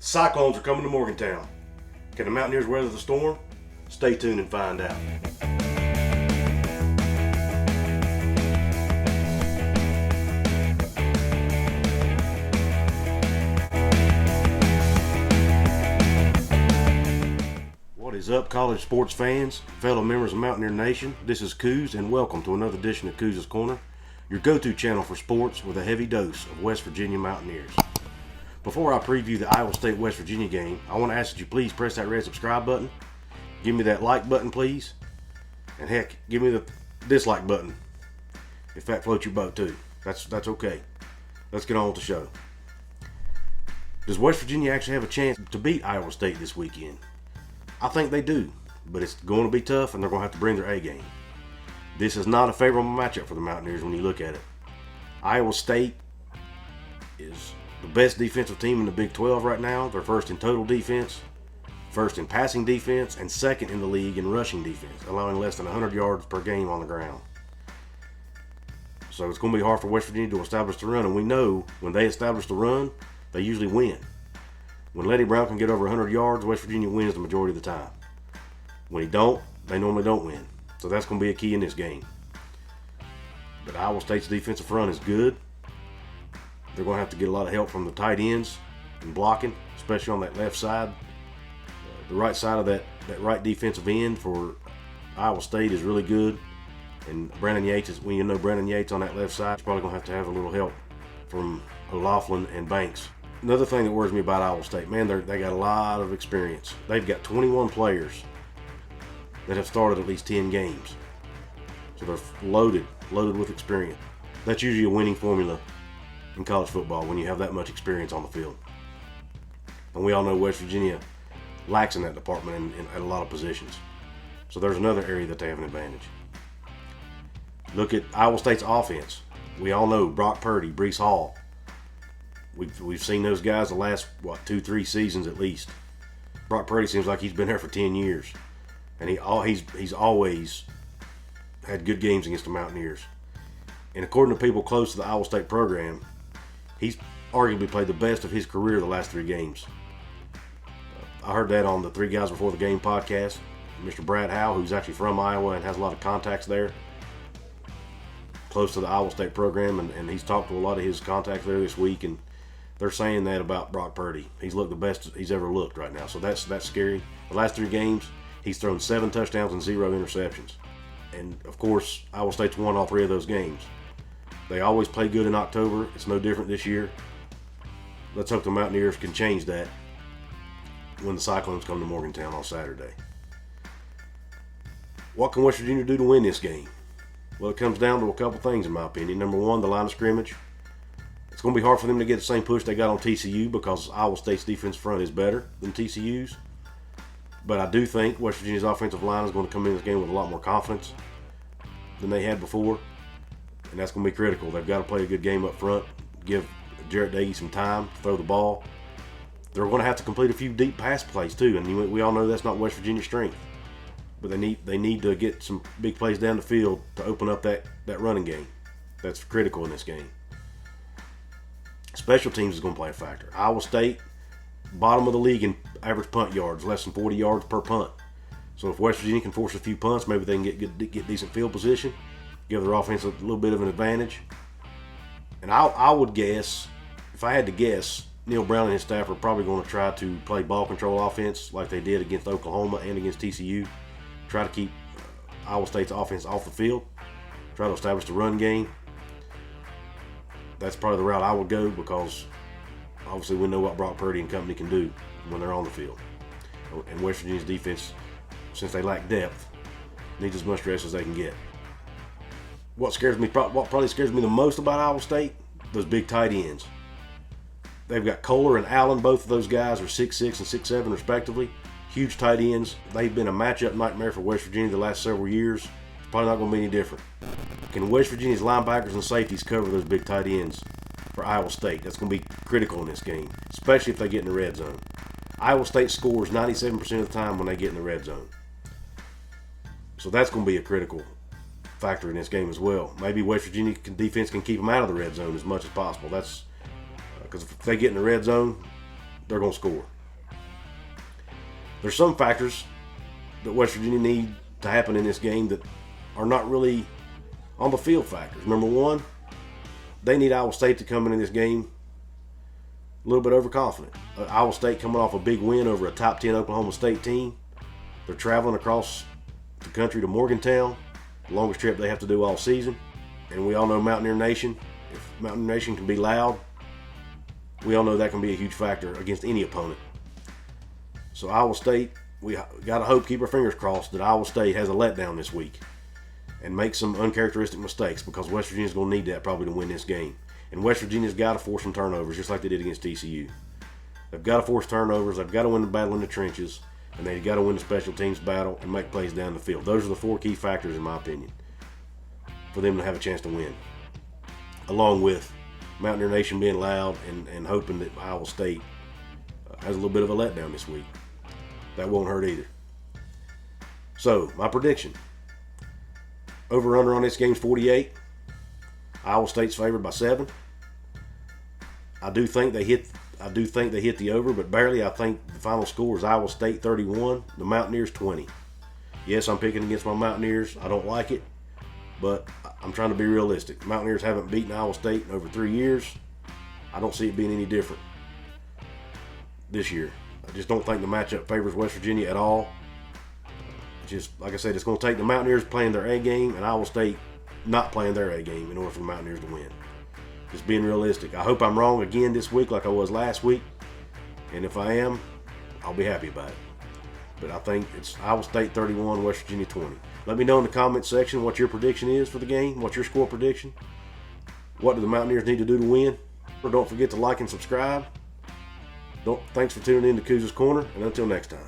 Cyclones are coming to Morgantown. Can the Mountaineers weather the storm? Stay tuned and find out. What is up, college sports fans, fellow members of Mountaineer Nation? This is Couz, and welcome to another edition of Couz's Corner, your go-to channel for sports with a heavy dose of West Virginia Mountaineers. Before I preview the Iowa State-West Virginia game, I want to ask that you please press that red subscribe button. Give me that like button, please. And heck, give me the dislike button if that floats your boat too. That's okay. Let's get on with the show. Does West Virginia actually have a chance to beat Iowa State this weekend? I think they do, but it's going to be tough and they're going to have to bring their A game. This is not a favorable matchup for the Mountaineers when you look at it. Iowa State is the best defensive team in the Big 12 right now. They're first in total defense, first in passing defense, and second in the league in rushing defense, allowing less than 100 yards per game on the ground. So it's going to be hard for West Virginia to establish the run, and we know when they establish the run, they usually win. When Leddie Brown can get over 100 yards, West Virginia wins the majority of the time. When he don't, they normally don't win. So that's going to be a key in this game. But Iowa State's defensive front is good. They're going to have to get a lot of help from the tight ends and blocking, especially on that left side. The right side of that right defensive end for Iowa State is really good. And Brandon Yates, when you know Brandon Yates on that left side, he's probably going to have a little help from O'Laughlin and Banks. Another thing that worries me about Iowa State, man, they got a lot of experience. They've got 21 players that have started at least 10 games. So they're loaded with experience. That's usually a winning formula in college football when you have that much experience on the field. And we all know West Virginia lacks in that department at a lot of positions. So there's another area that they have an advantage. Look at Iowa State's offense. We all know Brock Purdy, Breece Hall. We've seen those guys the last, 2-3 seasons at least. Brock Purdy seems like he's been there for 10 years. And he's always had good games against the Mountaineers. And according to people close to the Iowa State program, he's arguably played the best of his career the last 3 games. I heard that on the 3 Guys Before the Game podcast. Mr. Brad Howe, who's actually from Iowa and has a lot of contacts there, close to the Iowa State program, and he's talked to a lot of his contacts there this week, and they're saying that about Brock Purdy. He's looked the best he's ever looked right now, so that's scary. The last 3 games, he's thrown 7 touchdowns and 0 interceptions. And, of course, Iowa State's won all 3 of those games. They always play good in October. It's no different this year. Let's hope the Mountaineers can change that when the Cyclones come to Morgantown on Saturday. What can West Virginia do to win this game? Well, it comes down to a couple things, in my opinion. Number one, the line of scrimmage. It's going to be hard for them to get the same push they got on TCU because Iowa State's defense front is better than TCU's. But I do think West Virginia's offensive line is going to come in this game with a lot more confidence than they had before. And that's going to be critical. They've got to play a good game up front, give Jarrett Dagey some time to throw the ball. They're going to have to complete a few deep pass plays too, and we all know that's not West Virginia's strength. But they need to get some big plays down the field to open up that running game. That's critical in this game. Special teams is going to play a factor. Iowa State, bottom of the league in average punt yards, less than 40 yards per punt. So if West Virginia can force a few punts, maybe they can get decent field position, give their offense a little bit of an advantage. And I would guess, if I had to guess, Neil Brown and his staff are probably going to try to play ball control offense like they did against Oklahoma and against TCU. Try to keep Iowa State's offense off the field. Try to establish the run game. That's probably the route I would go because obviously we know what Brock Purdy and company can do when they're on the field. And West Virginia's defense, since they lack depth, needs as much rest as they can get. What probably scares me the most about Iowa State, those big tight ends. They've got Kohler and Allen. Both of those guys are 6'6" and 6'7" respectively. Huge tight ends. They've been a matchup nightmare for West Virginia the last several years. It's probably not going to be any different. Can West Virginia's linebackers and safeties cover those big tight ends for Iowa State? That's going to be critical in this game, especially if they get in the red zone. Iowa State scores 97% of the time when they get in the red zone. So that's going to be a critical factor in this game as well. Maybe West Virginia defense can keep them out of the red zone as much as possible. That's because if they get in the red zone, they're going to score. There's some factors that West Virginia need to happen in this game that are not really on the field factors. Number one, they need Iowa State to come into this game a little bit overconfident. Iowa State coming off a big win over a top 10 Oklahoma State team. They're traveling across the country to Morgantown, the longest trip they have to do all season. And we all know Mountaineer Nation. If Mountaineer Nation can be loud, we all know that can be a huge factor against any opponent. So Iowa State, we got to hope, keep our fingers crossed, that Iowa State has a letdown this week and make some uncharacteristic mistakes, because West Virginia's going to need that probably to win this game. And West Virginia's got to force some turnovers, just like they did against TCU. They've got to force turnovers. They've got to win the battle in the trenches, and they've got to win the special teams battle and make plays down the field. Those are the 4 key factors, in my opinion, for them to have a chance to win, along with Mountaineer Nation being loud and hoping that Iowa State has a little bit of a letdown this week. That won't hurt either. So, my prediction. Over-under on this game is 48. Iowa State's favored by 7. I do think they hit the over, but barely. I think the final score is Iowa State 31, the Mountaineers 20. Yes, I'm picking against my Mountaineers. I don't like it, but I'm trying to be realistic. Mountaineers haven't beaten Iowa State in over 3 years. I don't see it being any different this year. I just don't think the matchup favors West Virginia at all. Just like I said, it's going to take the Mountaineers playing their A game and Iowa State not playing their A game in order for the Mountaineers to win. Just being realistic. I hope I'm wrong again this week like I was last week. And if I am, I'll be happy about it. But I think it's Iowa State 31, West Virginia 20. Let me know in the comments section what your prediction is for the game. What's your score prediction? What do the Mountaineers need to do to win? Don't forget to like and subscribe. Thanks for tuning in to Couz's Corner, and until next time.